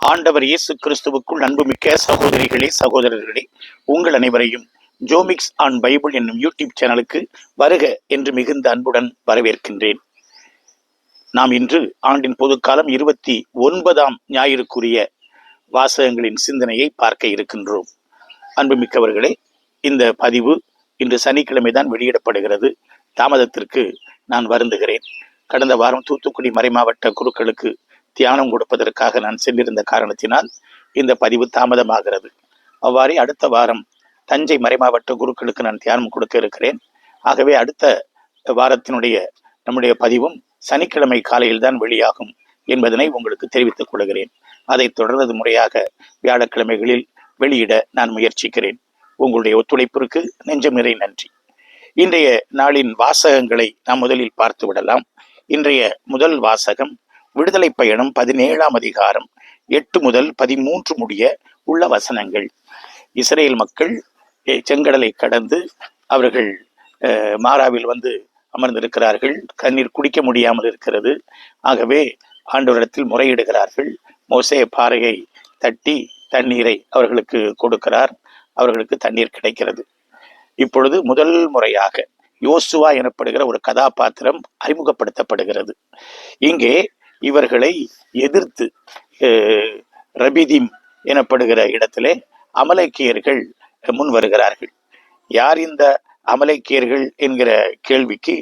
ஆண்டவர் இயேசு கிறிஸ்துவுக்குள் அன்புமிக்க சகோதரிகளே, சகோதரர்களே, உங்கள் அனைவரையும் ஜோமிக்ஸ் ஆன் பைபிள் என்னும் யூடியூப் சேனலுக்கு வருக என்று மிகுந்த அன்புடன் வரவேற்கின்றேன். நாம் இன்று ஆண்டின் பொதுக்காலம் 29ஆம் ஞாயிறுக்குரிய வாசகங்களின் சிந்தனையை பார்க்க இருக்கின்றோம். அன்புமிக்கவர்களே, இந்த பதிவு இன்று சனிக்கிழமை தான் வெளியிடப்படுகிறது. தாமதத்திற்கு நான் வருந்துகிறேன். கடந்த வாரம் தூத்துக்குடி மறைமாவட்ட குருக்களுக்கு தியானம் கொடுப்பதற்காக நான் சென்றிருந்த காரணத்தினால் இந்த பதிவு தாமதமாகிறது. அவ்வாறே அடுத்த வாரம் தஞ்சை மறைமாவட்ட குருக்களுக்கு நான் தியானம் கொடுக்க இருக்கிறேன். ஆகவே அடுத்த வாரத்தினுடைய நம்முடைய பதிவும் சனிக்கிழமை காலையில் தான் வெளியாகும் என்பதனை உங்களுக்கு தெரிவித்துக் கொள்கிறேன். அதைத் தொடர்ந்து முறையாக வியாழக்கிழமைகளில் வெளியிட நான் முயற்சிக்கிறேன். உங்களுடைய ஒத்துழைப்பிற்கு நெஞ்சம் நிறை நன்றி. இன்றைய நாளின் வாசகங்களை நாம் முதலில் பார்த்து விடலாம். இன்றைய முதல் வாசகம் விடுதலை பயணம் 17ஆம் அதிகாரம் 8 முதல் 13 முடிய உள்ள வசனங்கள். இஸ்ரேல் மக்கள் செங்கடலை கடந்து அவர்கள் மாராவில் வந்து அமர்ந்திருக்கிறார்கள். தண்ணீர் குடிக்க முடியாமல் இருக்கிறது. ஆகவே ஆண்டவரிடத்தில் முறையிடுகிறார்கள். மோசே பாறையை தட்டி தண்ணீரை அவர்களுக்கு கொடுக்கிறார். அவர்களுக்கு தண்ணீர் கிடைக்கிறது. இப்பொழுது முதல் முறையாக யோசுவா எனப்படுகிற ஒரு கதாபாத்திரம் அறிமுகப்படுத்தப்படுகிறது. இங்கே இவர்களை எதிர்த்து ரபிதீம் எனப்படுகிற இடத்திலே அமலேக்கியர்கள் முன் வருகிறார்கள். யார் இந்த அமலேக்கியர்கள் என்கிற கேள்விக்கு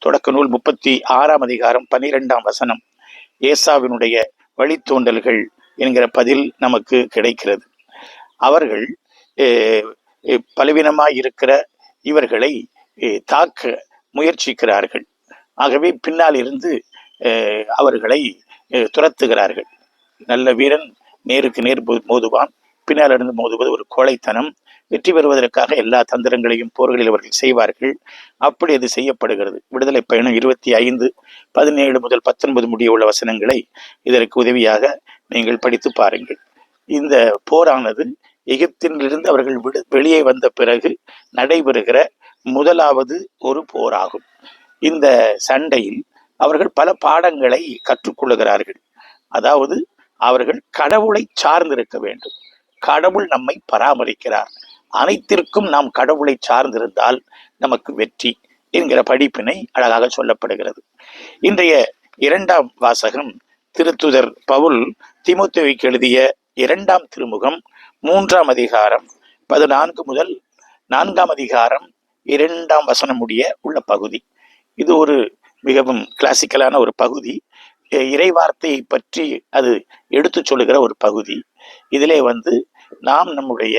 தொடக்க நூல் 36ஆம் அதிகாரம் 12ஆம் வசனம் ஏசாவினுடைய வழித்தோன்றல்கள் என்கிற பதில் நமக்கு கிடைக்கிறது. அவர்கள் பலவீனமாய் இருக்கிற இவர்களை தாக்க முயற்சிக்கிறார்கள். ஆகவே பின்னால் இருந்து அவர்களை துரத்துகிறார்கள். நல்ல வீரன் நேருக்கு நேர் மோதுவான், பின்னால் இருந்து மோதுவது ஒரு கோழைத்தனம். வெற்றி பெறுவதற்காக எல்லா தந்திரங்களையும் போர்களில் அவர்கள் செய்வார்கள். அப்படி அது செய்யப்படுகிறது. விடுதலை பயணம் 25:17 முதல் 19 முடிய உள்ள வசனங்களை இதற்கு உதவியாக நீங்கள் படித்து பாருங்கள். இந்த போரானது எகிப்திலிருந்து அவர்கள் வெளியே வந்த பிறகு நடைபெறுகிற முதலாவது ஒரு போராகும். இந்த சண்டையில் அவர்கள் பல பாடங்களை கற்றுக்கொள்ளுகிறார்கள். அதாவது அவர்கள் கடவுளை சார்ந்திருக்க வேண்டும். கடவுள் நம்மை பராமரிக்கிறார். அனைத்திற்கும் நாம் கடவுளை சார்ந்திருந்தால் நமக்கு வெற்றி என்கிற படிப்பினை அழகாக சொல்லப்படுகிறது. இன்றைய 2ஆம் வாசகம் திருத்துதர் பவுல் தீமோத்தேயுவுக்கு எழுதிய 2ஆம் திருமுகம் 3ஆம் அதிகாரம் 14 முதல் 4ஆம் அதிகாரம் 2ஆம் வசனம் முடிய உள்ள பகுதி. இது ஒரு மிகவும் கிளாசிக்கலான ஒரு பகுதி. இறைவார்த்தையை பற்றி அது எடுத்து சொல்லுகிற ஒரு பகுதி. இதிலே நாம் நம்முடைய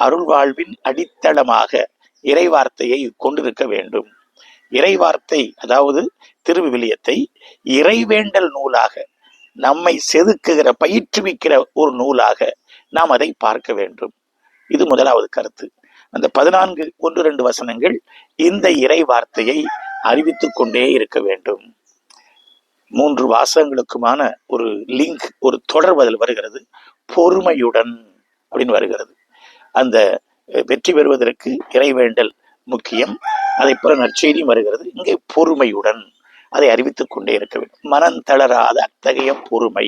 அருள் வாழ்வின் அடித்தளமாக இறைவார்த்தையை கொண்டிருக்க வேண்டும். இறைவார்த்தை, அதாவது திருவிவிலியத்தை இறைவேண்டல் நூலாக, நம்மை செதுக்குகிற பயிற்றுவிக்கிற ஒரு நூலாக நாம் அதை பார்க்க வேண்டும். இது முதலாவது கருத்து. அந்த 14:1-2 வசனங்கள் இந்த இறை வார்த்தையை அறிவித்துக் கொண்டே இருக்க வேண்டும். 3 வாசகங்களுக்குமான ஒரு லிங்க், ஒரு தொடர்பதில் வருகிறது. பொறுமையுடன் அப்படின்னு வருகிறது. அந்த வெற்றி பெறுவதற்கு இறைவேண்டல் முக்கியம். அதை போல நற்செய்தியும் வருகிறது. இங்கே பொறுமையுடன் அதை அறிவித்துக் கொண்டே இருக்க வேண்டும். மனம் தளராத அத்தகைய பொறுமை,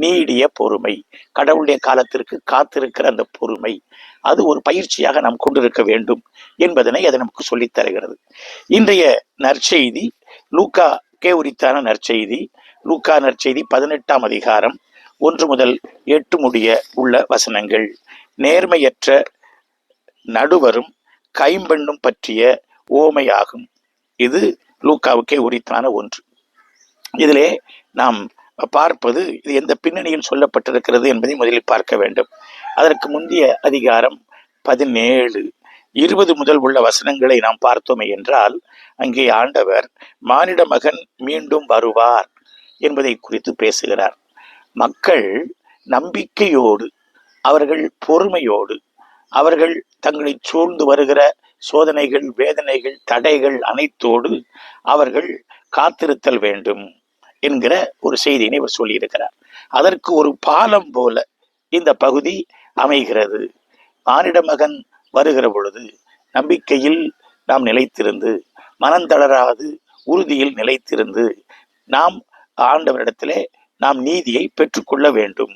நீடிய பொறுமை, கடவுளுடைய காலத்திற்கு காத்திருக்கிற அந்த பொறுமை, அது ஒரு பயிற்சியாக நாம் கொண்டிருக்க வேண்டும் என்பதனை அது நமக்கு சொல்லித் தருகிறது. இன்றைய நற்செய்தி லூக்காவுக்கே உரித்தான நற்செய்தி. லூக்கா நற்செய்தி 18ஆம் அதிகாரம் 1 முதல் 8 முடிய உள்ள வசனங்கள். நேர்மையற்ற நடுவரும் கைம்பெண்ணும் பற்றிய ஓமையாகும். இது லூக்காவுக்கே உரித்தான ஒன்று. இதிலே நாம் பார்ப்பது இது எந்த பின்னணியில் சொல்லப்பட்டிருக்கிறது என்பதை முதலில் பார்க்க வேண்டும். அதற்கு முந்தைய அதிகாரம் 17:20 முதல் உள்ள வசனங்களை நாம் பார்த்தோமே என்றால், அங்கே ஆண்டவர் மானிட மகன் மீண்டும் வருவார் என்பதை குறித்து பேசுகிறார். மக்கள் நம்பிக்கையோடு, அவர்கள் பொறுமையோடு, அவர்கள் தங்களை சூழ்ந்து வருகிற சோதனைகள், வேதனைகள், தடைகள் அனைத்தோடு அவர்கள் காத்திருத்தல் வேண்டும் என்கிற ஒரு செய்தியினை அவர் சொல்லியிருக்கிறார். அதற்கு ஒரு பாலம் போல இந்த பகுதி அமைகிறது. மானிட மகன் வருகிற பொழுது நம்பிக்கையில் நாம் நிலைத்திருந்து, மனம் தளராது உறுதியில் நிலைத்திருந்து, நாம் ஆண்டவரிடத்திலே நாம் நீதியை பெற்றுக்கொள்ள வேண்டும்.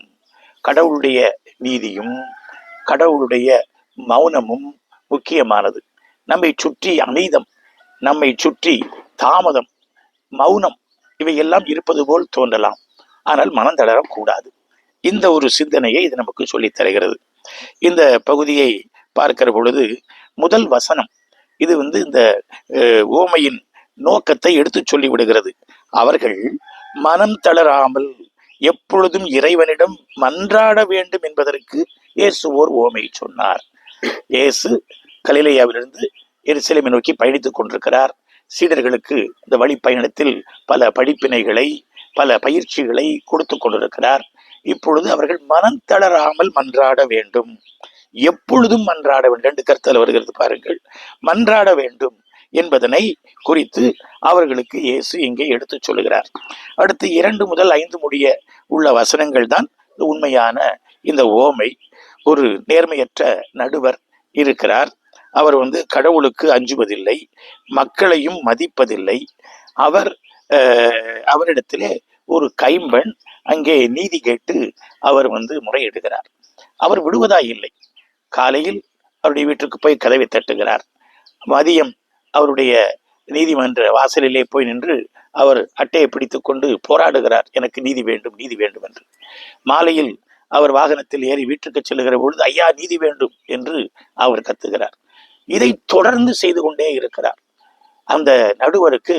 கடவுளுடைய நீதியும் கடவுளுடைய மௌனமும் முக்கியமானது. நம்மை சுற்றி அநீதம், நம்மை சுற்றி தாமதம், மௌனம் இவையெல்லாம் இருப்பது போல் தோன்றலாம். ஆனால் மனம் தளரக்கூடாது. இந்த ஒரு சிந்தனையை இது நமக்கு சொல்லித் தருகிறது. இந்த பகுதியை பார்க்கிற பொழுது முதல் வசனம் இது இந்த ஓமையின் நோக்கத்தை எடுத்து சொல்லி விடுகிறது. அவர்கள் மனம் தளராமல் எப்பொழுதும் இறைவனிடம் மன்றாட வேண்டும் என்பதற்கு இயேசு ஓர் ஓமை சொன்னார். இயேசு கலிலேயாவிலிருந்து எருசலேமை நோக்கி பயணித்துக் கொண்டிருக்கிறார். சீடர்களுக்கு இந்த வழி பயணத்தில் பல படிப்பினைகளை பல பயிற்சிகளை கொடுத்து கொண்டிருக்கிறார். இப்பொழுது அவர்கள் மனம் தளராமல் மன்றாட வேண்டும். எப்பொழுதும் மன்றாட வேண்டும். 2 கருத்தில் வருகிறது பாருங்கள். மன்றாட வேண்டும் என்பதனை குறித்து அவர்களுக்கு இயேசு இங்கே எடுத்து சொல்லுகிறார். அடுத்து 2 முதல் 5 முடிய உள்ள வசனங்கள் தான் உண்மையான இந்த ஓமை. ஒரு நேர்மையற்ற நடுவர் இருக்கிறார். அவர் கடவுளுக்கு அஞ்சுவதில்லை, மக்களையும் மதிப்பதில்லை. அவரிடத்திலே ஒரு கைம்பெண் அங்கே நீதி கேட்டு அவர் முறையிடுகிறார். அவர் விடுவதா இல்லை. காலையில் அவருடைய வீட்டுக்கு போய் கதவை தட்டுகிறார். மதியம் அவருடைய நீதிமன்ற வாசலிலே போய் நின்று அவர் அட்டையை பிடித்து கொண்டு போராடுகிறார், எனக்கு நீதி வேண்டும், நீதி வேண்டும் என்று. மாலையில் அவர் வாகனத்தில் ஏறி வீட்டுக்கு செல்லுகிற பொழுது ஐயா நீதி வேண்டும் என்று அவர் கத்துகிறார். இதை தொடர்ந்து செய்து கொண்டே இருக்கிறார். அந்த நடுவருக்கு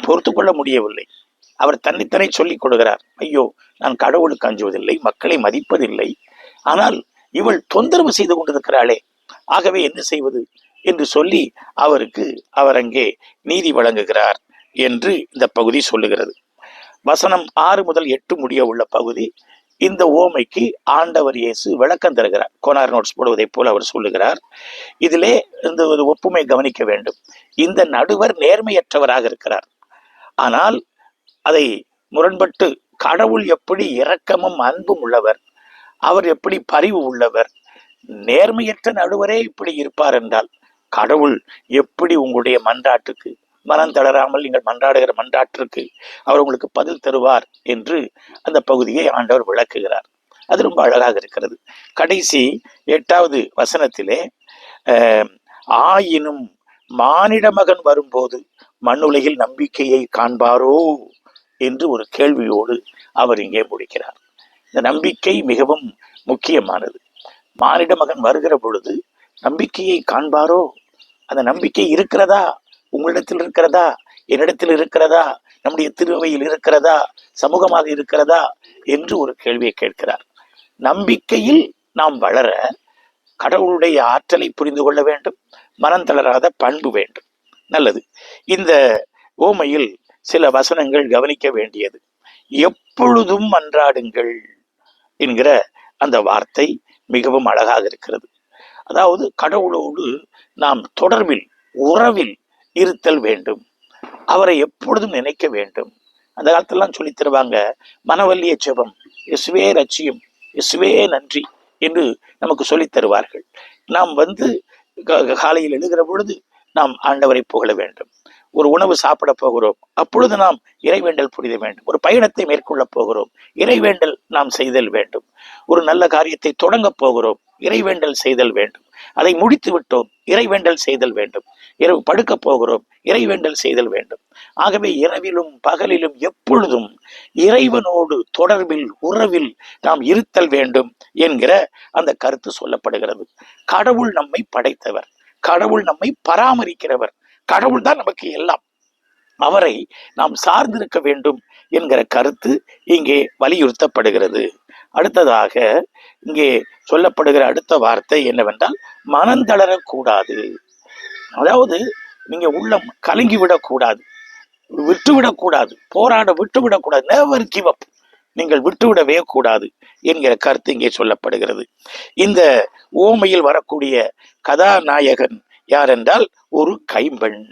பொறுத்து கொள்ள முடியவில்லை. அவர் தன்னைத்தனை சொல்லிக் கொடுக்கிறார், ஐயோ நான் கடவுளுக்கு அஞ்சுவதில்லை, மக்களை மதிப்பதில்லை, ஆனால் இவள் தொந்தரவு செய்து கொண்டிருக்கிறாளே, ஆகவே என்ன செய்வது என்று சொல்லி அவர் அங்கே நீதி வழங்குகிறார் என்று இந்த பகுதி சொல்லுகிறது. வசனம் 6 முதல் 8 முடிய உள்ள பகுதி இந்த ஓமைக்கு ஆண்டவர் இயேசு விளக்கம் தருகிறார். கோனார் நோட்ஸ் போடுவதை போல அவர் சொல்லுகிறார். இதிலே இந்த ஒரு ஒப்புமை கவனிக்க வேண்டும். இந்த நடுவர் நேர்மையற்றவராக இருக்கிறார். ஆனால் அதை முரண்பட்டு கடவுள் எப்படி இரக்கமும் அன்பும் உள்ளவர், அவர் எப்படி பரிவு உள்ளவர், நேர்மையற்ற நடுவரே இப்படி இருப்பார் என்றால் கடவுள் எப்படி உங்களுடைய மன்றாட்டுக்கு மனம் தளராமல் நீங்கள் மன்றாடுகிற மன்றாட்டிற்கு அவர் உங்களுக்கு பதில் தருவார் என்று அந்த பகுதியை ஆண்டவர் விளக்குகிறார். அது ரொம்ப அழகாக இருக்கிறது. கடைசி 8வது வசனத்திலே ஆயினும் மானிட மகன் வரும்போது மண்ணுலகில் நம்பிக்கையை காண்பாரோ என்று ஒரு கேள்வியோடு அவர் இங்கே முடிக்கிறார். இந்த நம்பிக்கை மிகவும் முக்கியமானது. மானிட மகன் வருகிற பொழுது நம்பிக்கையை காண்பாரோ, அந்த நம்பிக்கை இருக்கிறதா, உங்களிடத்தில் இருக்கிறதா, என்னிடத்தில் இருக்கிறதா, நம்முடைய திருவையில் இருக்கிறதா, சமூகமாக இருக்கிறதா என்று ஒரு கேள்வியை கேட்கிறார். நம்பிக்கையில் நாம் வளர கடவுளுடைய ஆற்றலை புரிந்து கொள்ள வேண்டும், மனம் தளராத பண்பு வேண்டும். நல்லது. இந்த ஓமையில் சில வசனங்கள் கவனிக்க வேண்டியது. எப்பொழுதும் மன்றாடுங்கள் என்கிற அந்த வார்த்தை மிகவும் அழகாக இருக்கிறது. அதாவது கடவுளோடு நாம் தொடர்பில் உறவில் இருத்தல் வேண்டும், அவரை எப்பொழுதும் நினைக்க வேண்டும். அந்த காலத்திலாம் சொல்லி தருவாங்க, மனவல்லிய ஜெபம், இயேசுவே ரட்சியும், இயேசுவே நன்றி என்று நமக்கு சொல்லித் தருவார்கள். நாம் காலையில் எழுகிற பொழுது நாம் ஆண்டவரை புகழ வேண்டும். ஒரு உணவு சாப்பிட போகிறோம், அப்பொழுது நாம் இறைவேண்டல் புரித வேண்டும். ஒரு பயணத்தை மேற்கொள்ள போகிறோம், இறைவேண்டல் நாம் செய்தல் வேண்டும். ஒரு நல்ல காரியத்தை தொடங்க போகிறோம், இறைவேண்டல் செய்தல் வேண்டும். அதை முடித்து விட்டோம், இறைவேண்டல் செய்தல் வேண்டும். இரவு படுக்க போகிறோம், இறைவேண்டல் செய்தல் வேண்டும். ஆகவே இரவிலும் பகலிலும் எப்பொழுதும் இறைவனோடு தொடர்பில் உறவில் நாம் இருத்தல் வேண்டும் என்கிற அந்த கருத்து சொல்லப்படுகிறது. கடவுள் நம்மை படைத்தவர், கடவுள் நம்மை பராமரிக்கிறவர், கடவுள் தான் நமக்கு எல்லாம். அவரை நாம் சார்ந்திருக்க வேண்டும் என்கிற கருத்து இங்கே வலியுறுத்தப்படுகிறது. அடுத்ததாக இங்கே சொல்லப்படுகிற அடுத்த வார்த்தை என்னவென்றால் மனம் தளரக்கூடாது. அதாவது நீங்க உள்ளம் கலங்கிவிடக்கூடாது, விட்டுவிடக்கூடாது, போராட விட்டுவிடக்கூடாது, நெவர் கிவ் அப், நீங்கள் விட்டுவிடவே கூடாது என்கிற கருத்து இங்கே சொல்லப்படுகிறது. இந்த ஓமையில் வரக்கூடிய கதாநாயகன் யார் என்றால் ஒரு கைம்பெண்.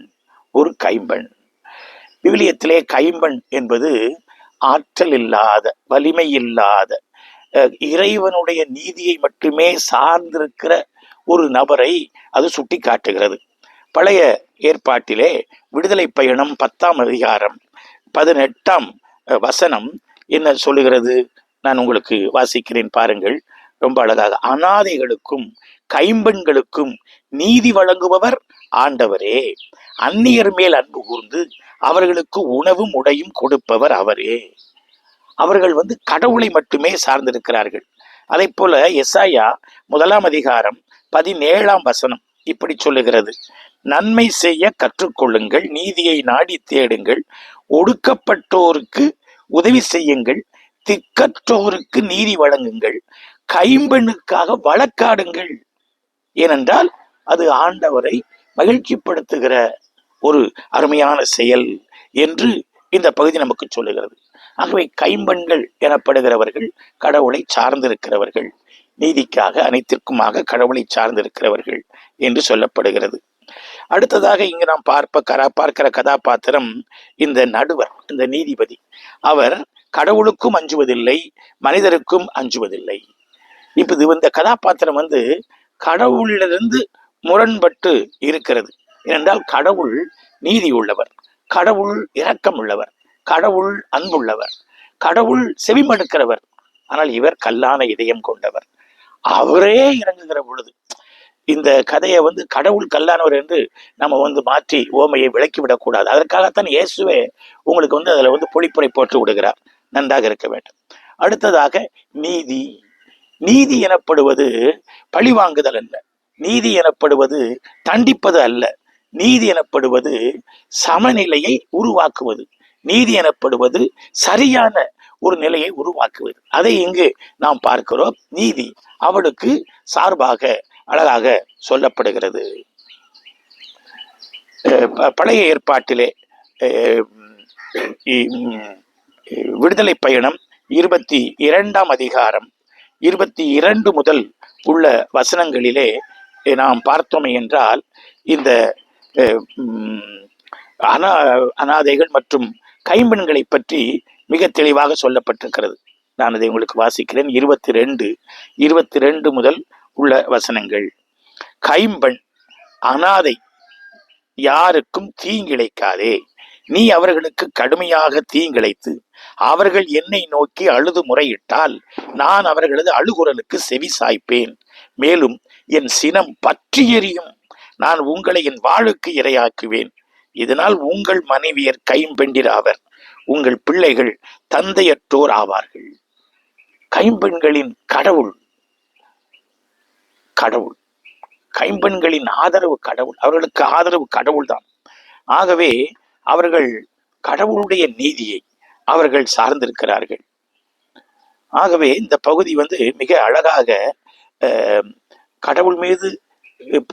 ஒரு கைம்பெண். விவிலியத்திலே கைம்பெண் என்பது ஆற்றல் இல்லாத, வலிமை இல்லாத, இறைவனுடைய நீதியை மட்டுமே சார்ந்திருக்கிற ஒரு நபரை அது சுட்டி காட்டுகிறது. பழைய ஏற்பாட்டிலே விடுதலை பயணம் 10ஆம் அதிகாரம் 18ஆம் வசனம் என்ன சொல்லுகிறது? நான் உங்களுக்கு வாசிக்கிறேன் பாருங்கள். ரொம்ப அழகாக, அனாதைகளுக்கும் கைம்பெண்களுக்கும் நீதி வழங்குபவர் ஆண்டவரே, அந்நியர் மேல் அன்பு கூர்ந்து அவர்களுக்கு உணவும் உடையும் கொடுப்பவர் அவரே. அவர்கள் கடவுளை மட்டுமே சார்ந்திருக்கிறார்கள். அதை போல எசாயா 1 அதிகாரம் 17 இப்படி சொல்லுகிறது: நன்மை செய்ய கற்றுக்கொள்ளுங்கள், நீதியை நாடி தேடுங்கள், ஒடுக்கப்பட்டோருக்கு உதவி செய்யுங்கள், திக்கற்றோருக்கு நீதி வழங்குங்கள், கைம்பெண்ணுக்காக வழக்காடுங்கள். ஏனென்றால் அது ஆண்டவரை மகிழ்ச்சிப்படுத்துகிற ஒரு அருமையான செயல் என்று இந்த பகுதி நமக்கு சொல்லுகிறது. ஆகவே கைம்பெண்கள் எனப்படுகிறவர்கள் கடவுளை சார்ந்திருக்கிறவர்கள், நீதிக்காக அனைத்திற்குமாக கடவுளை சார்ந்திருக்கிறவர்கள் என்று சொல்லப்படுகிறது. அடுத்ததாக இங்கு நாம் பார்க்கிற கதாபாத்திரம் இந்த நடுவர், இந்த நீதிபதி. அவர் கடவுளுக்கும் அஞ்சுவதில்லை, மனிதருக்கும் அஞ்சுவதில்லை. இப்ப இந்த கதாபாத்திரம் கடவுளிலிருந்து முரண்பட்டு இருக்கிறது. ஏனென்றால் கடவுள் நீதி உள்ளவர், கடவுள் இரக்கம் உள்ளவர், கடவுள் அன்புள்ளவர், கடவுள் செவிமடுக்கிறவர். ஆனால் இவர் கல்லான இதயம் கொண்டவர். அவரே இறங்குகிற பொழுது இந்த கதையை கடவுள் கல்லானவர் என்று நம்ம மாற்றி ஓமையை விளக்கிவிடக் கூடாது. அதற்காகத்தான் இயேசுவே உங்களுக்கு அதுல பொழிப்புரை போட்டு விடுகிறார். நன்றாக இருக்க வேண்டும். அடுத்ததாக நீதி. நீதி எனப்படுவது பழிவாங்குதல் அல்ல, நீதி எனப்படுவது தண்டிப்பது அல்ல, நீதி எனப்படுவது சமநிலையை உருவாக்குவது, நீதி எனப்படுவது சரியான ஒரு நிலையை உருவாக்குவது. அதை இங்கு நாம் பார்க்கிறோம். நீதி அவளுக்கு சார்பாக அழகாக சொல்லப்படுகிறது. பழைய ஏற்பாட்டிலே விடுதலை பயணம் 22 அதிகாரம் 22 முதல் உள்ள வசனங்களிலே நாம் பார்த்தோமே என்றால் இந்த அனாதைகள் மற்றும் கைம்பெண்களை பற்றி மிக தெளிவாக சொல்லப்பட்டிருக்கிறது. நான் அதை உங்களுக்கு வாசிக்கிறேன். 22 முதல் உள்ள வசனங்கள். கைம்பெண், அனாதை யாருக்கும் தீங்கிழைக்காதே. நீ அவர்களுக்கு கடுமையாக தீங்கிழைத்து அவர்கள் என்னை நோக்கி அழுது முறையிட்டால் நான் அவர்களது அழுகுரலுக்கு செவி சாய்ப்பேன். மேலும் என் சினம் பற்றி எரியும். நான் உங்களை என் வாளுக்கு இரையாக்குவேன். இதனால் உங்கள் மனைவியர் கைம்பெண்டிர் ஆவர், உங்கள் பிள்ளைகள் தந்தையற்றோர் ஆவார்கள். கைம்பெண்களின் கடவுள் கடவுள், கைம்பெண்களின் ஆதரவு கடவுள், அவர்களுக்கு ஆதரவு கடவுள் தான். ஆகவே அவர்கள் கடவுளுடைய நீதியை அவர்கள் சார்ந்திருக்கிறார்கள். ஆகவே இந்த பகுதி மிக அழகாக கடவுள் மீது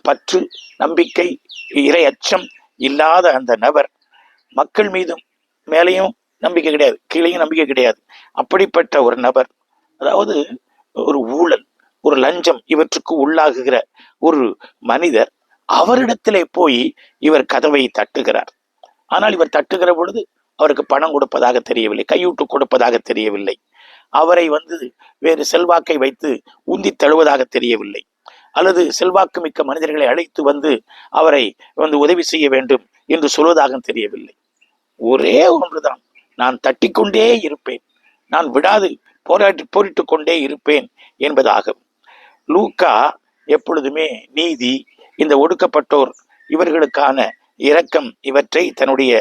பற்று, நம்பிக்கை, இறை அச்சம் இல்லாத அந்த நபர் மக்கள் மீதும் மேலையும் நம்பிக்கை கிடையாது, கீழையும் நம்பிக்கை கிடையாது. அப்படிப்பட்ட ஒரு நபர், அதாவது ஒரு ஊழல், ஒரு லஞ்சம் இவற்றுக்கு உள்ளாகுகிற ஒரு மனிதர், அவரிடத்திலே போய் இவர் கதவை தட்டுகிறார். ஆனால் இவர் தட்டுகிற பொழுது அவருக்கு பணம் கொடுப்பதாக தெரியவில்லை, கையூட்டு கொடுப்பதாக தெரியவில்லை, அவரை வேறு செல்வாக்கை வைத்து உந்தி தழுவதாக தெரியவில்லை, அல்லது செல்வாக்கு மிக்க மனிதர்களை அழைத்து அவரை உதவி செய்ய வேண்டும் என்று சொல்வதாக தெரியவில்லை. ஒரே ஒன்றுதான், நான் தட்டிக்கொண்டே இருப்பேன், நான் விடாது போரிட்டு கொண்டே இருப்பேன் என்பதாகும். லூக்கா எப்பொழுதுமே நீதி, இந்த ஒடுக்கப்பட்டோர் இவர்களுக்கான இரக்கம், இவற்றை தன்னுடைய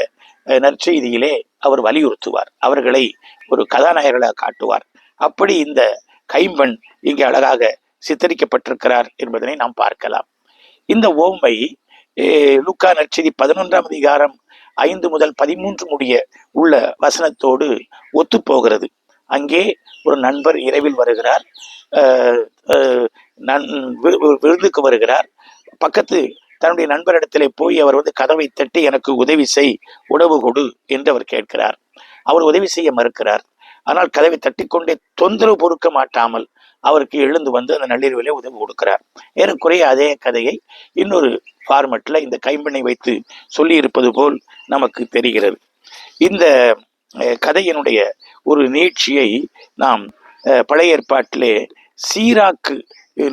நற்செய்தியிலே அவர் வலியுறுத்துவார், அவர்களை ஒரு கதாநாயகர்களாக காட்டுவார். அப்படி இந்த கைம்பெண் இங்கே அழகாக சித்தரிக்கப்பட்டிருக்கிறார் என்பதனை நாம் பார்க்கலாம். இந்த ஓமை லூக்கா நற்செய்தி 11 அதிகாரம் 5 முதல் 13 முடிய உள்ள வசனத்தோடு ஒத்து போகிறது. அங்கே ஒரு நண்பர் இரவில் வருகிறார், விருந்துக்கு வருகிறார். பக்கத்து தன்னுடைய நண்பரிடத்திலே போய் அவர் கதவை தட்டி எனக்கு உதவி செய், உணவு கொடு என்று அவர் கேட்கிறார். அவர் உதவி செய்ய மறுக்கிறார். ஆனால் கதவை தட்டிக்கொண்டே தொந்தரவு பொறுக்க மாட்டாமல் அவருக்கு எழுந்து அந்த நள்ளிரவிலே உதவி கொடுக்கிறார். ஏறக்குறைய அதே கதையை இன்னொரு ஃபார்மட்ல இந்த கைம்பெண்ணை வைத்து சொல்லி இருப்பது போல் நமக்கு தெரிகிறது. இந்த கதையினுடைய ஒரு நீட்சியை நாம் பழைய ஏற்பாட்டிலே சீராக்கு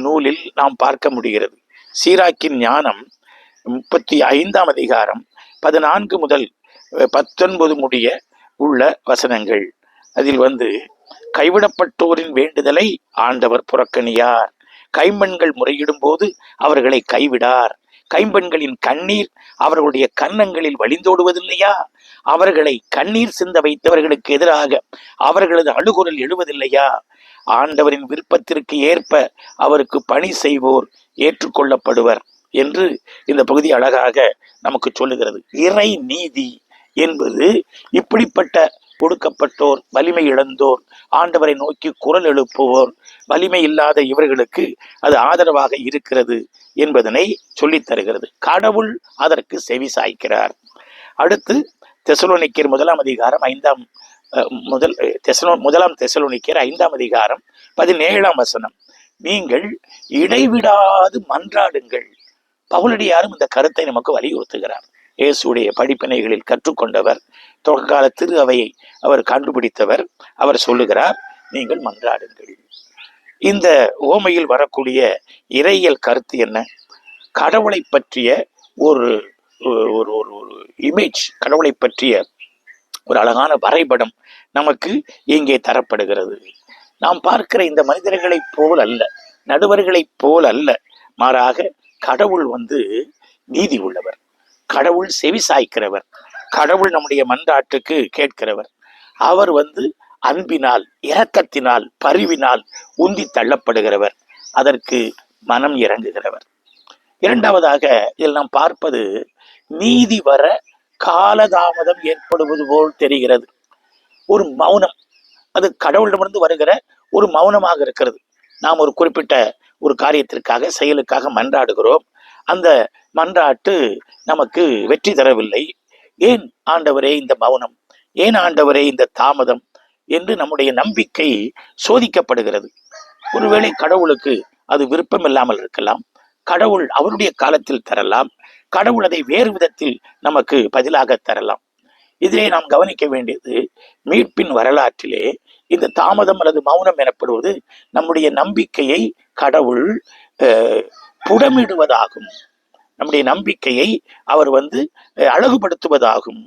நூலில் நாம் பார்க்க முடிகிறது. சீராக்கின் ஞானம் 35 அதிகாரம் 14 முதல் 19 முடிய உள்ள வசனங்கள். அதில் கைவிடப்பட்டோரின் வேண்டுதலை ஆண்டவர் புறக்கணியார். கைம்பெண்கள் முறையிடும் போது அவர்களை கைவிடார். கைம்பெண்களின் கண்ணீர் அவர்களுடைய கன்னங்களில் வழிந்தோடுவதில்லையா? அவர்களை கண்ணீர் சிந்த வைத்தவர்களுக்கு எதிராக அவர்களது அழுகுரல் எழுவதில்லையா? ஆண்டவரின் விருப்பத்திற்கு ஏற்ப அவருக்கு பணி செய்வோர் ஏற்றுக்கொள்ளப்படுவர் என்று இந்த பகுதி அழகாக நமக்கு சொல்லுகிறது. இறை நீதி என்பது இப்படிப்பட்ட ஒடுக்கப்பட்டோர், வலிமை இழந்தோர், ஆண்டவரை நோக்கி குரல் எழுப்புவோர், வலிமை இல்லாத இவர்களுக்கு அது ஆதரவாக இருக்கிறது என்பதனை சொல்லித் தருகிறது. கடவுள் அதற்கு செவி சாய்க்கிறார். அடுத்து தெசலோனிக்கேயர் 1 தெசலோனிக்கேயர் 5:17 நீங்கள் இடைவிடாது மன்றாடுங்கள். பவுலடியாரும் இந்த கருத்தை நமக்கு வலியுறுத்துகிறார். இயேசுடைய படிப்பினைகளில் கற்றுக்கொண்டவர், தொடக்கால திரு அவையை அவர் கண்டுபிடித்தவர். அவர் சொல்லுகிறார், நீங்கள் மன்றாடுங்கள். இந்த ஓமையில் வரக்கூடிய இறையியல் கருத்து என்ன? கடவுளை பற்றிய ஒரு இமேஜ், கடவுளை பற்றிய ஒரு அழகான வரைபடம் நமக்கு இங்கே தரப்படுகிறது. நாம் பார்க்கிற இந்த மனிதர்களைப் போல் அல்ல, நடுவர்களைப் போல் அல்ல, மாறாக கடவுள் நீதி உள்ளவர், கடவுள் செவி சாய்க்கிறவர், கடவுள் நம்முடைய மன்றாட்டுக்கு கேட்கிறவர். அவர் அன்பினால், இரக்கத்தினால், பரிவினால் உந்தி தள்ளப்படுகிறவர், அதற்கு மனம் இறங்குகிறவர். இரண்டாவதாக இதில் நாம் பார்ப்பது, நீதி வர காலதாமதம் ஏற்படுவது போல் தெரிகிறது. ஒரு மௌனம், அது கடவுளிடமிருந்து வருகிற ஒரு மௌனமாக இருக்கிறது. நாம் ஒரு குறிப்பிட்ட ஒரு காரியத்திற்காக, செயலுக்காக மன்றாடுகிறோம். அந்த மன்றாட்டு நமக்கு வெற்றி தரவில்லை. ஏன் ஆண்டவரே இந்த மௌனம், ஏன் ஆண்டவரே இந்த தாமதம் என்று நம்முடைய நம்பிக்கை சோதிக்கப்படுகிறது. ஒருவேளை கடவுளுக்கு அது விருப்பம் இல்லாமல் இருக்கலாம், கடவுள் அவருடைய காலத்தில் தரலாம், கடவுள் அதை வேறு விதத்தில் நமக்கு பதிலாக தரலாம். இதிலே நாம் கவனிக்க வேண்டியது, மீட்பின் வரலாற்றிலே இந்த தாமதம் அல்லது மௌனம் எனப்படுவது நம்முடைய நம்பிக்கையை கடவுள் புடமிடுவதாகும், நம்முடைய நம்பிக்கையை அவர் அழகுபடுத்துவதாகும்,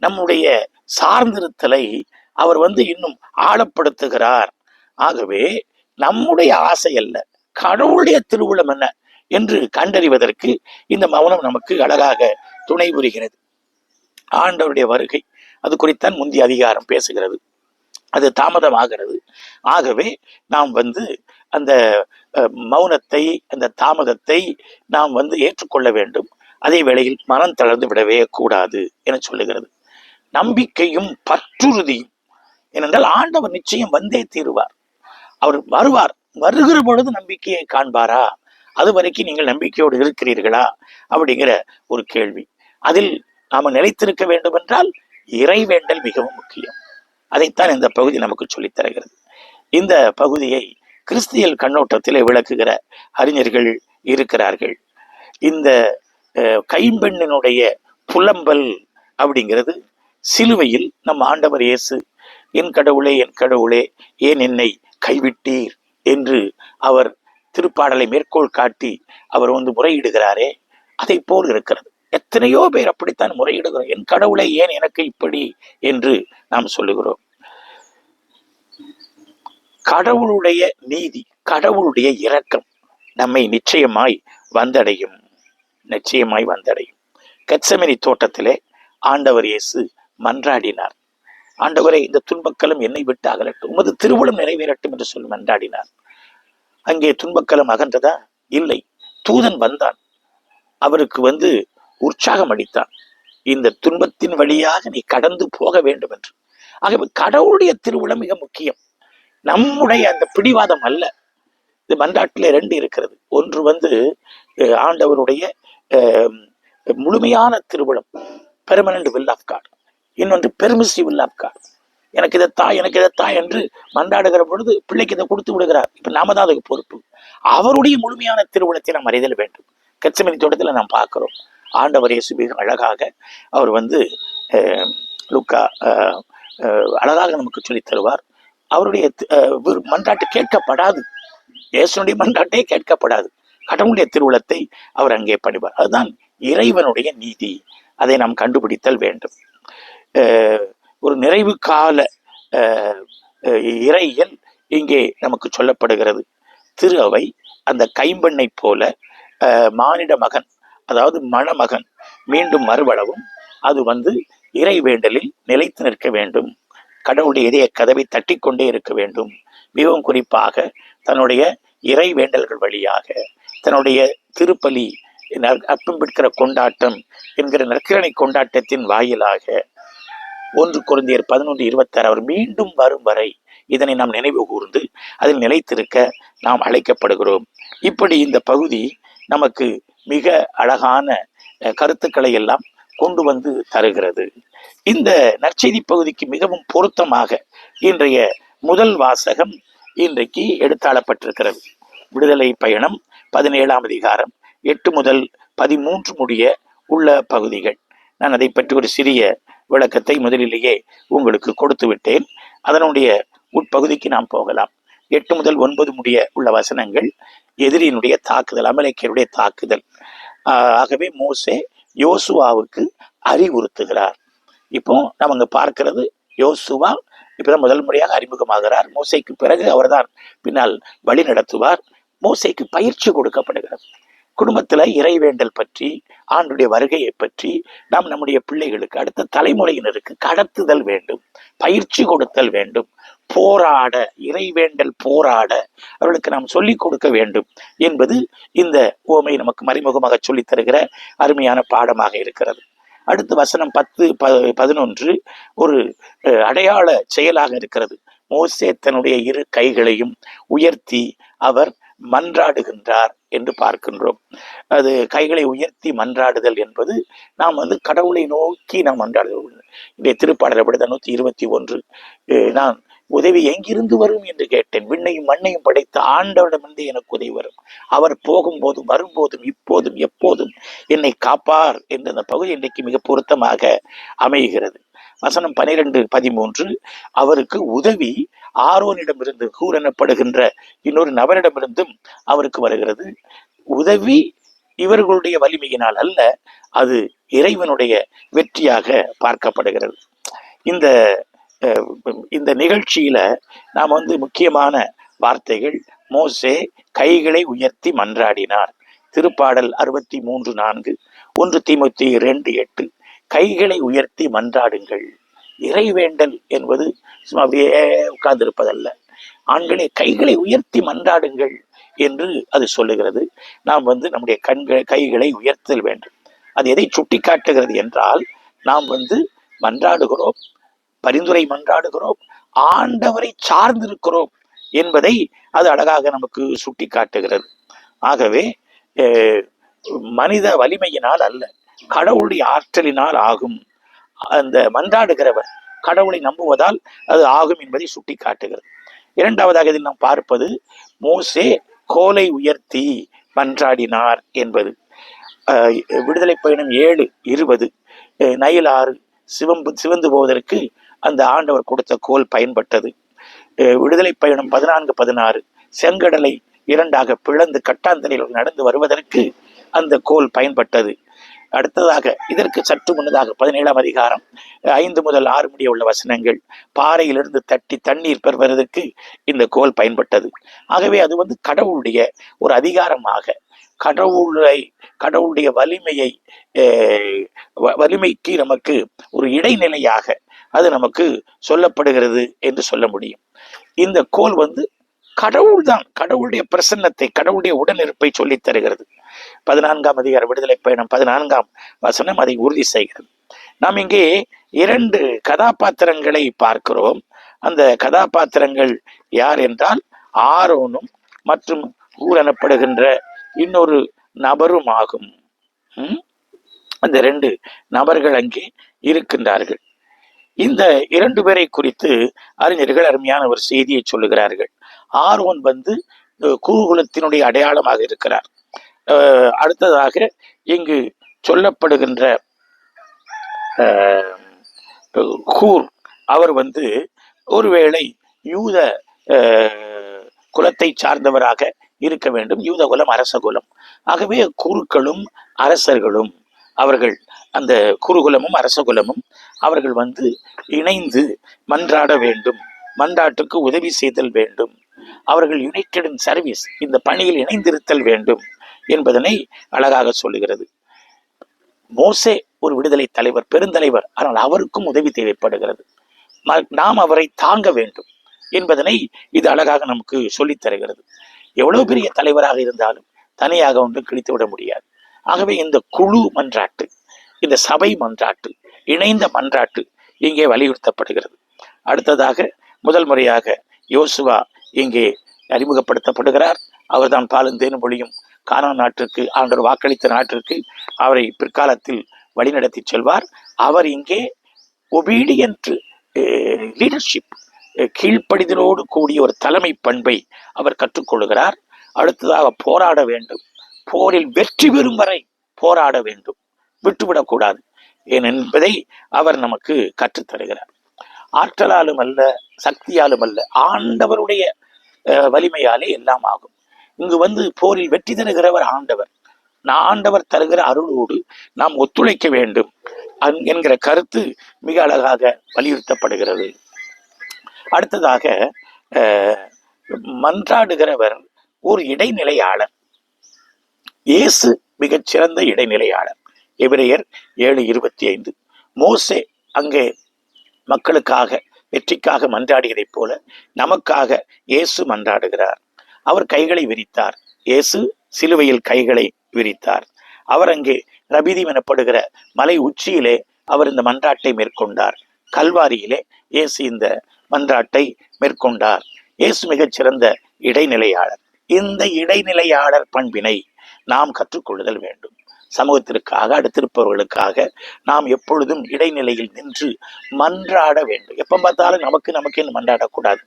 நம்முடைய சார்ந்திருத்தலை அவர் இன்னும் ஆழப்படுத்துகிறார். ஆகவே நம்முடைய ஆசை அல்ல, கடவுளுடைய திருவுளம் என்ன என்று கண்டறிவதற்கு இந்த மௌனம் நமக்கு அழகாக துணை புரிகிறது. ஆண்டவருடைய வருகை, அது குறித்தான் முந்தைய அதிகாரம் பேசுகிறது. அது தாமதமாகிறது. ஆகவே நாம் அந்த மௌனத்தை, அந்த தாமதத்தை நாம் ஏற்றுக்கொள்ள வேண்டும். அதே வேளையில் மனம் தளர்ந்து விடவே கூடாது என சொல்லுகிறது. நம்பிக்கையும் பற்றுறுதியும், ஏனென்றால் ஆண்டவர் நிச்சயம் வந்தே தீருவார், அவர் வருவார். வருகிற பொழுது நம்பிக்கையை காண்பாரா? அது வரைக்கும் நீங்கள் நம்பிக்கையோடு இருக்கிறீர்களா அப்படிங்கிற ஒரு கேள்வி. அதில் நாம நிலைத்திருக்க வேண்டும் என்றால் இறைவேண்டல் மிகவும் முக்கியம். அதைத்தான் இந்த பகுதி நமக்கு சொல்லித் தருகிறது. இந்த பகுதியை கிறிஸ்தியல் கண்ணோட்டத்திலே விளக்குகிற அறிஞர்கள் இருக்கிறார்கள். இந்த கைம்பெண்ணினுடைய புலம்பல் அப்படிங்கிறது சிலுவையில் நம் ஆண்டவர் இயேசு, என் கடவுளே, என் கடவுளே, ஏன் என்னை கைவிட்டீர் என்று அவர் திருப்பாடலை மேற்கோள் காட்டி அவர் முறையிடுகிறாரே, அதை போல் இருக்கிறது. எத்தனையோ பேர் அப்படித்தான் முறையிடுகிறோம், என் கடவுளை ஏன் எனக்கு இப்படி என்று நாம் சொல்லுகிறோம். கடவுளுடைய நீதி, கடவுளுடைய இரக்கம் நம்மை நிச்சயமாய் வந்தடையும், நிச்சயமாய் வந்தடையும். கெத்செமனி தோட்டத்திலே ஆண்டவர் இயேசு மன்றாடினார். ஆண்டவரே, இந்த துன்பக்கலம் என்னை விட்டு அகலட்டும், உமது திருவுளம் நிறைவேறட்டும் என்று சொல்லி மன்றாடினார். அங்கே துன்பக்கலம் அகன்றதா? இல்லை. தூதன் வந்தான், அவருக்கு உற்சாகம் அளித்தான், இந்த துன்பத்தின் வழியாக நீ கடந்து போக வேண்டும் என்று. ஆகவே கடவுளுடைய திருவுளம் மிக முக்கியம், நம்முடைய அந்த பிடிவாதம் அல்ல. இது மன்றாட்டிலே 2 இருக்கிறது. ஒன்று ஆண்டவருடைய முழுமையான திருவுளம், பெர்மனன்ட் வில் ஆஃப் காட். இன்னொன்று பெர்மிசிவ் வில் ஆஃப் காட். எனக்கு இதைத்தா, எனக்கு இதைத்தா என்று மன்றாடுகிற பொழுது பிள்ளைக்கு இதை கொடுத்து விடுகிறார். இப்ப நாம தான் அதுக்கு பொறுப்பு. அவருடைய முழுமையான திருவுளத்தை நாம் அறிதல் வேண்டும். கெத்செமனி தோட்டத்தில் நாம் பார்க்கிறோம், ஆண்டவர் இயேசு மிக அழகாக அவர் லூக்கா அழகாக நமக்கு சொல்லித் தருவார். அவருடைய மன்றாட்டு கேட்கப்படாது, இயேசுனுடைய மன்றாட்டே கேட்கப்படாது, கடவுளுடைய திருவுளத்தை அவர் அங்கே பணிவார். அதுதான் இறைவனுடைய நீதி. அதை நாம் கண்டுபிடித்தல் வேண்டும். ஒரு நிறைவு கால இறையியல் இங்கே நமக்கு சொல்லப்படுகிறது. திரு அவை அந்த கைம்பெண்ணை போல மானிட மகன், அதாவது மணமகன் மீண்டும் மறுவளவும் அது இறை வேண்டலில் நிலைத்து நிற்க வேண்டும், கடவுளுடைய இதய கதவை தட்டி கொண்டே இருக்க வேண்டும். மிகவும் குறிப்பாக தன்னுடைய இறை வேண்டல்கள் வழியாக தன்னுடைய திருப்பலி அப்பம்பிடிக்கிற கொண்டாட்டம் என்கிற நற்கரணை கொண்டாட்டத்தின் வாயிலாக 1 கொரிந்தியர் 11:26 அவர் மீண்டும் வரும் வரை இதனை நாம் நினைவு கூர்ந்து அதில் நிலைத்திருக்க நாம் அழைக்கப்படுகிறோம். இப்படி இந்த பகுதி நமக்கு மிக அழகான கருத்துக்களை எல்லாம் கொண்டு தருகிறது. இந்த நற்செய்தி பகுதிக்கு மிகவும் பொருத்தமாக இன்றைய முதல் வாசகம் இன்றைக்கு எடுத்தாளப்பட்டிருக்கிறது. விடுதலை பயணம் 17ஆம் அதிகாரம் 8 முதல் 13 முடிய உள்ள பகுதிகள். நான் அதை பற்றி ஒரு சிறிய விளக்கத்தை முதலிலேயே உங்களுக்கு கொடுத்து விட்டேன். அதனுடைய உட்பகுதிக்கு நாம் போகலாம். 8 முதல் 9 முடிய உள்ள வசனங்கள் எதிரியினுடைய தாக்குதல், அமலேக்கியருடைய தாக்குதல். ஆகவே மோசே யோசுவாவுக்கு அறிவுறுத்துகிறார். இப்போ நம்ம இங்க பார்க்கிறது யோசுவா இப்பதான் முதல் முறையாக அறிமுகமாகிறார். மோசேக்கு பிறகு அவர்தான் பின்னால் வழி நடத்துவார். மோசேக்கு பயிற்சி கொடுக்கப்படுகிறது. குடும்பத்துல இறைவேண்டல் பற்றி, ஆண்டுடைய வருகையை பற்றி நாம் நம்முடைய பிள்ளைகளுக்கு, அடுத்த தலைமுறையினருக்கு கடத்துதல் வேண்டும், பயிற்சி கொடுத்தல் வேண்டும். போராட, இறைவேண்டல் போராட அவர்களுக்கு நாம் சொல்லிக் கொடுக்க வேண்டும் என்பது இந்த உவமை நமக்கு மறைமுகமாக சொல்லித் தருகிற அருமையான பாடமாக இருக்கிறது. அடுத்து வசனம் 10, 11 ஒரு அடையாள செயலாக இருக்கிறது. மோசே தன்னுடைய 2 கைகளையும் உயர்த்தி அவர் மன்றாடுகின்றார் என்று பார்க்கின்றோம். அது கைகளை உயர்த்தி மன்றாடுதல் என்பது நாம் கடவுளை நோக்கி நாம் மன்றாடுதல். இன்றைய திருப்பாடல் அப்படிதான் 121. நான் உதவி எங்கிருந்து வரும் என்று கேட்டேன், விண்ணையும் மண்ணையும் படைத்த ஆண்டவரிடமிருந்து எனக்கு உதவி வரும், அவர் போகும்போதும் வரும்போதும் இப்போதும் எப்போதும் என்னை காப்பார் என்ற அந்த பகுதி இன்றைக்கு மிக பொருத்தமாக அமைகிறது. வசனம் 12, 13 அவருக்கு உதவி ஆரோனிடமிருந்து, ஹூர் எனப்படுகின்ற இன்னொரு நபரிடமிருந்தும் அவருக்கு வருகிறது. உதவி இவர்களுடைய வலிமையினால் அல்ல, அது இறைவனுடைய வெற்றியாக பார்க்கப்படுகிறது. இந்த நிகழ்ச்சியில நாம் முக்கியமான வார்த்தைகள், மோசே கைகளை உயர்த்தி மன்றாடினார். திருப்பாடல் 63:4, 1 தீமோத்தேயு 2:8 கைகளை உயர்த்தி மன்றாடுங்கள். இறைவேண்டல் என்பது சும்மா அப்படியே உட்கார்ந்து இருப்பதல்ல. ஆண்களே கைகளை உயர்த்தி மன்றாடுங்கள் என்று அது சொல்லுகிறது. நாம் நம்முடைய கைகளை உயர்த்தல் வேண்டும். அது எதை சுட்டி காட்டுகிறது என்றால், நாம் மன்றாடுகிறோம், பரிந்துரை மன்றாடுகிறோம், ஆண்டவரை சார்ந்திருக்கிறோம் என்பதை அது அழகாக நமக்கு சுட்டி காட்டுகிறது. ஆகவே மனித வலிமையினால் அல்ல, கடவுளுடைய ஆற்றலினால் ஆகும். அந்த மன்றாடுகிறவர் கடவுளை நம்புவதால் அது ஆகும் என்பதை சுட்டி காட்டுகிறது. இரண்டாவதாக இதில் நாம் பார்ப்பது, மோசே கோலை உயர்த்தி மன்றாடினார் என்பது. விடுதலை பயணம் 7:20 நைல் ஆறு சிவந்து போவதற்கு அந்த ஆண்டவர் கொடுத்த கோல் பயன்பட்டது. விடுதலை பயணம் 14:16 செங்கடலை 2ஆக பிளந்து கட்டாந்தரையில் நடந்து வருவதற்கு அந்த கோல் பயன்பட்டது. அடுத்ததாக இதற்கு சற்று முன்னதாக 17ஆம் அதிகாரம் 5 முதல் 6 முடிய உள்ள வசனங்கள், பாறையிலிருந்து தட்டி தண்ணீர் பெறுவதற்கு இந்த கோல் பயன்பட்டது. ஆகவே அது கடவுளுடைய ஒரு அதிகாரமாக, கடவுளுடைய வலிமைக்கு நமக்கு ஒரு இடைநிலையாக அது நமக்கு சொல்லப்படுகிறது என்று சொல்ல முடியும். இந்த கோல் கடவுள் தான், கடவுளுடைய பிரசன்னத்தை, கடவுளுடைய உடனிருப்பை சொல்லித் தருகிறது. 14ஆம் அதிகார விடுதலை பயணம் 14ஆம் வசனம் அதை உறுதி செய்கிறது. நாம் இங்கே 2 கதாபாத்திரங்களை பார்க்கிறோம். அந்த கதாபாத்திரங்கள் யார் என்றால், ஆரோனும் மற்றும் ஹூர் எனப்படுகின்ற இன்னொரு நபரும் ஆகும். அந்த 2 நபர்கள் அங்கே இருக்கின்றார்கள். இந்த 2 பேரை குறித்து அறிஞர்கள் அருமையான ஒரு செய்தியை சொல்லுகிறார்கள். ஆரோன் குருகுலத்தினுடைய அடையாளமாக இருக்கிறார். அடுத்ததாக இங்கு சொல்லப்படுகின்ற ஹூர், அவர் ஒருவேளை யூத குலத்தை சார்ந்தவராக இருக்க வேண்டும். யூத குலம் அரச குலம். ஆகவே குருக்களும் அரசர்களும் அவர்கள் அந்த குருகுலமும் அரசகுலமும் அவர்கள் வந்து இணைந்து மன்றாட வேண்டும், மன்றாட்டுக்கு உதவி செய்தல் வேண்டும், அவர்கள் யுனைடெட் இன் சர்வீஸ், இந்த பணியில் இணைந்திருத்தல் வேண்டும் என்பதனை அழகாக சொல்லுகிறது. மோசே ஒரு விடுதலை தலைவர், பெருந்தலைவர், ஆனால் அவருக்கும் உதவி தேவைப்படுகிறது. நாம் அவரை தாங்க வேண்டும் என்பதனை இது அழகாக நமக்கு சொல்லித் தருகிறது. எவ்வளவு பெரிய தலைவராக இருந்தாலும் தனியாக ஒன்று கிழித்து விட முடியாது. ஆகவே இந்த குழு மன்றாட்டு, இந்த சபை மன்றாட்டு, இணைந்த மன்றாட்டு இங்கே வலியுறுத்தப்படுகிறது. அடுத்ததாக முதல் முறையாக யோசுவா இங்கே அறிமுகப்படுத்தப்படுகிறார். அவர்தான் பாலும் தேனும் பொழியும் கானான் நாட்டிற்கு, ஆண்டவர் வாக்களித்த நாட்டிற்கு அவரை பிற்காலத்தில் வழிநடத்தி செல்வார். அவர் இங்கே ஒபீடியன்ட் லீடர்ஷிப், கீழ்ப்படிதலோடு கூடிய ஒரு தலைமை பண்பை அவர் கற்றுக்கொள்கிறார். அடுத்ததாக போராட வேண்டும், போரில் வெற்றி பெறும் வரை போராட வேண்டும், விட்டுவிடக்கூடாது என்பதை அவர் நமக்கு கற்றுத்தருகிறார். ஆற்றலாலும் அல்ல, சக்தியாலும் அல்ல, ஆண்டவருடைய வலிமையாலே எல்லாம் ஆகும். இங்கு வந்து போரில் வெற்றி தருகிறவர் ஆண்டவர். ஆண்டவர் தருகிற அருளோடு நாம் ஒத்துழைக்க வேண்டும் என்கிற கருத்து மிக அழகாக வலியுறுத்தப்படுகிறது. அடுத்ததாக மன்றாடுகிறவர் ஒரு இடைநிலையாளர். இயேசு மிகச்சிறந்த இடைநிலையாளர். எபிரேயர் 7:25. மோசே அங்கே மக்களுக்காக வெற்றிக்காக மன்றாடியதைப் போல நமக்காக இயேசு மன்றாடுகிறார். அவர் கைகளை விரித்தார். இயேசு சிலுவையில் கைகளை விரித்தார். அவர் அங்கே ரபீதீம் எனப்படுகிற மலை உச்சியிலே அவர் இந்த மன்றாட்டை மேற்கொண்டார். கல்வாரியிலே இயேசு இந்த மன்றாட்டை மேற்கொண்டார். இயேசு மிகச்சிறந்த இடைநிலையாளர். இந்த இடைநிலையாளர் பண்பினை நாம் கற்றுக்கொள்ளுதல் வேண்டும். சமூகத்திற்காக, அடுத்திருப்பவர்களுக்காக நாம் எப்பொழுதும் இடைநிலையில் நின்று மன்றாட வேண்டும். எப்ப பார்த்தாலும் நமக்கு மன்றாடக்கூடாது.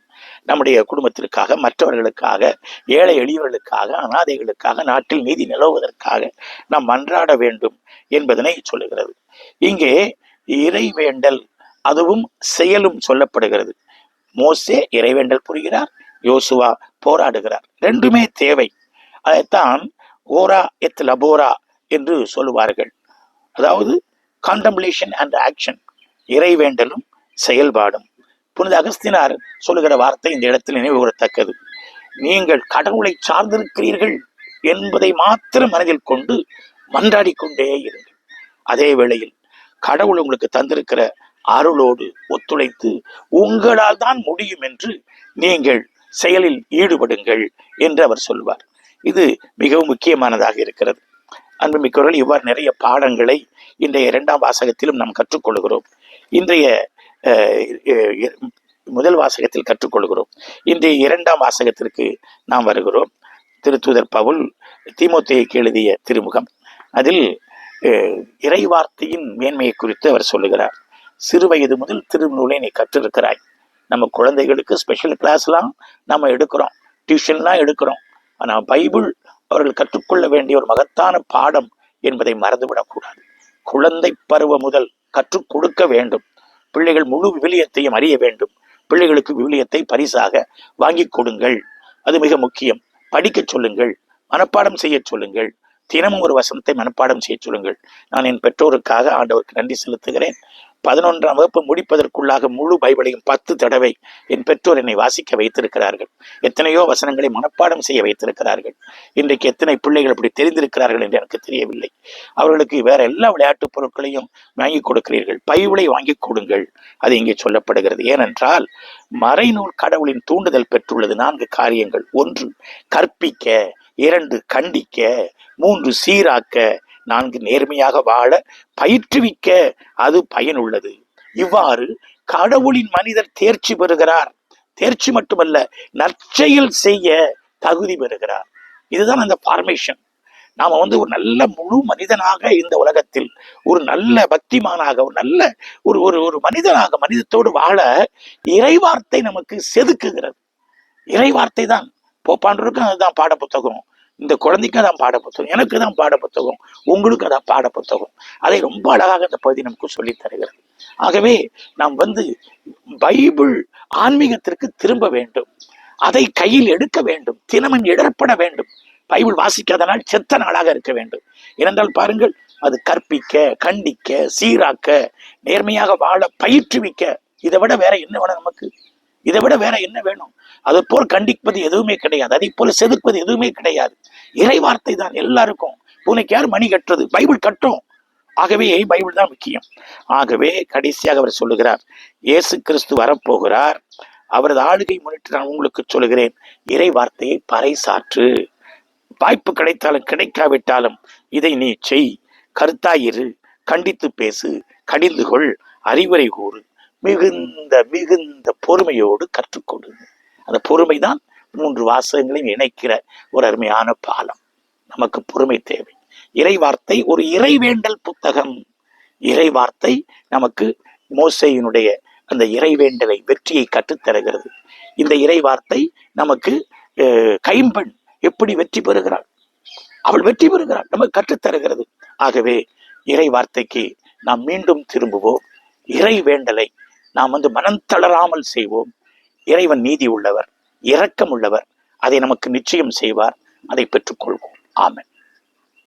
நம்முடைய குடும்பத்திற்காக, மற்றவர்களுக்காக, ஏழை எளியவர்களுக்காக, அனாதைகளுக்காக, நாட்டில் நீதி நிலவுவதற்காக நாம் மன்றாட வேண்டும் என்பதனை சொல்லுகிறது. இங்கே இறைவேண்டல் அதுவும் செயலும் சொல்லப்படுகிறது. மோசே இறைவேண்டல் புரிகிறார், யோசுவா போராடுகிறார். ரெண்டுமே தேவை. அதைத்தான் ஓரா எத் லபோரா என்று சொல்லுவார்கள். அதாவது கான்டம்ப்ளேஷன் அண்ட் ஆக்ஷன், இறைவேண்டலும் செயல்பாடும். புனித அகஸ்தினார் சொல்லுகிற வார்த்தை இந்த இடத்தில் நினைவு கூறத்தக்கது. நீங்கள் கடவுளை சார்ந்திருக்கிறீர்கள் என்பதை மாத்திரம் மனதில் கொண்டு மன்றாடி கொண்டே இருங்கள். அதே வேளையில் கடவுள் உங்களுக்கு தந்திருக்கிற அருளோடு ஒத்துழைத்து உங்களால் தான் முடியும் என்று நீங்கள் செயலில் ஈடுபடுங்கள் என்று அவர் சொல்வார். இது மிகவும் முக்கியமானதாக இருக்கிறது. அன்புமிக்கவர்கள், இவ்வாறு நிறைய பாடங்களை இன்றைய 2ஆம் வாசகத்திலும் நாம் கற்றுக்கொள்கிறோம். இன்றைய முதல் வாசகத்தில் கற்றுக்கொள்கிறோம். இன்றைய 2ஆம் வாசகத்திற்கு நாம் வருகிறோம். திருத்தூதர் பவுல் தீமோத்தேயுக்கு எழுதிய திருமுகம். அதில் இறைவார்த்தையின் மேன்மையை குறித்து அவர் சொல்லுகிறார். சிறு வயது முதல் திருநூலை நீ கற்றிருக்கிறாய். நம்ம குழந்தைகளுக்கு ஸ்பெஷல் கிளாஸ்லாம் நம்ம எடுக்கிறோம், டியூஷன்லாம் எடுக்கிறோம். ஆனால் பைபிள் அவர்கள் கற்றுக்கொள்ள வேண்டிய ஒரு மகத்தான பாடம் என்பதை மறந்துவிடக்கூடாது. குழந்தை பருவம் முதல் கற்றுக் கொடுக்க வேண்டும். பிள்ளைகள் முழு விவிலியத்தையும் அறிய வேண்டும். பிள்ளைகளுக்கு விவிலியத்தை பரிசாக வாங்கி கொடுங்கள். அது மிக முக்கியம். படிக்க சொல்லுங்கள், மனப்பாடம் செய்ய சொல்லுங்கள். தினமும் ஒரு வசனத்தை மனப்பாடம் செய்ய சொல்லுங்கள். நான் என் பெற்றோருக்காக ஆண்டவருக்கு நன்றி செலுத்துகிறேன். 11ஆம் வகுப்பு முடிப்பதற்குள்ளாக முழு பைபிளையும் 10 தடவை என் பெற்றோர் என்னை வாசிக்க வைத்திருக்கிறார்கள். எத்தனையோ வசனங்களை மனப்பாடம் செய்ய வைத்திருக்கிறார்கள். இன்றைக்கு எத்தனை பிள்ளைகள் அப்படி தெரிந்திருக்கிறார்கள் என்று எனக்கு தெரியவில்லை. அவர்களுக்கு வேற எல்லா விளையாட்டுப் பொருட்களையும் வாங்கி கொடுக்கிறீர்கள். பைபிளை வாங்கி கொடுங்கள். அது இங்கே சொல்லப்படுகிறது. ஏனென்றால் மறைநூல் கடவுளின் தூண்டுதல் பெற்றுள்ளது 4 காரியங்கள். 1 கற்பிக்க, 2 கண்டிக்க, 3 சீராக்க, 4 நேர்மையாக வாழ பயிற்றுவிக்க, அது பயனுள்ளது. இவ்வாறு கடவுளின் மனிதர் தேர்ச்சி பெறுகிறார். தேர்ச்சி மட்டுமல்ல, நற்செயல் செய்ய தகுதி பெறுகிறார். இதுதான் அந்த ஃபார்மேஷன். நாம ஒரு நல்ல முழு மனிதனாக இந்த உலகத்தில் ஒரு நல்ல பக்திமானாக, ஒரு நல்ல ஒரு மனிதனாக, மனிதத்தோடு வாழ இறைவார்த்தை நமக்கு செதுக்குகிறது. இறைவார்த்தை தான். போப்பாண்டருக்கும் அதுதான் பாட புத்தகம், இந்த குழந்தைக்கு அதான் பாட புத்தகம், எனக்கு தான் பாட புத்தகம், உங்களுக்கு அதான் பாட புத்தகம். அதை ரொம்ப அழகாக இந்த பகுதி நமக்கு சொல்லி தருகிறது. ஆகவே நாம் பைபிள் ஆன்மீகத்திற்கு திரும்ப வேண்டும். அதை கையில் எடுக்க வேண்டும். தினமும் இடர்பட வேண்டும். பைபிள் வாசிக்காத நாள் செத்த நாளாக இருக்க வேண்டும். ஏனென்றால் பாருங்கள், அது கற்பிக்க, கண்டிக்க, சீராக்க, நேர்மையாக வாழ பயிற்றுவிக்க. இதை விட வேற என்ன வேணும் நமக்கு? இதை விட வேற என்ன வேணும்? அதை போல் கண்டிப்பது எதுவுமே கிடையாது, அதை போல செதுக்குவது எதுவுமே கிடையாது. இறை வார்த்தை தான் எல்லாருக்கும். பூனைக்கு யார் மணி கட்டுறது? பைபிள் கட்டும். ஆகவே பைபிள் தான் முக்கியம். ஆகவே கடைசியாக அவர் சொல்லுகிறார், இயேசு கிறிஸ்து வரப்போகிறார், அவரது ஆளுகை முன்னிட்டு நான் உங்களுக்கு சொல்லுகிறேன், இறை வார்த்தையை பறைசாற்று. வாய்ப்பு கிடைத்தாலும் கிடைக்காவிட்டாலும் இதை நீ செய், கருத்தாயிரு, கண்டித்து பேசு, கடிந்து கொள், அறிவுரை கூறு, மிகுந்த மிகுந்த பொறுமையோடு கற்றுக்கொடு. அந்த பொறுமைதான் 3 வாசகங்களையும் இணைக்கிற ஒரு அருமையான பாலம். நமக்கு பொறுமை தேவை. இறை வார்த்தை ஒரு இறைவேண்டல் புத்தகம். இறை வார்த்தை நமக்கு மோசேயினுடைய அந்த இறைவேண்டலை, வெற்றியை கற்றுத்தருகிறது. இந்த இறை வார்த்தை நமக்கு கைம்பெண் எப்படி வெற்றி பெறுகிறாள், அவள் வெற்றி பெறுகிறாள், நமக்கு கற்றுத்தருகிறது. ஆகவே இறை வார்த்தைக்கு நாம் மீண்டும் திரும்புவோம். இறை வேண்டலை நாம் மனம் தளராமல் செய்வோம். இறைவன் நீதி உள்ளவர், இரக்கம் உள்ளவர், அதை நமக்கு நிச்சயம் செய்வார். அதை பெற்றுக்கொள்வோம்.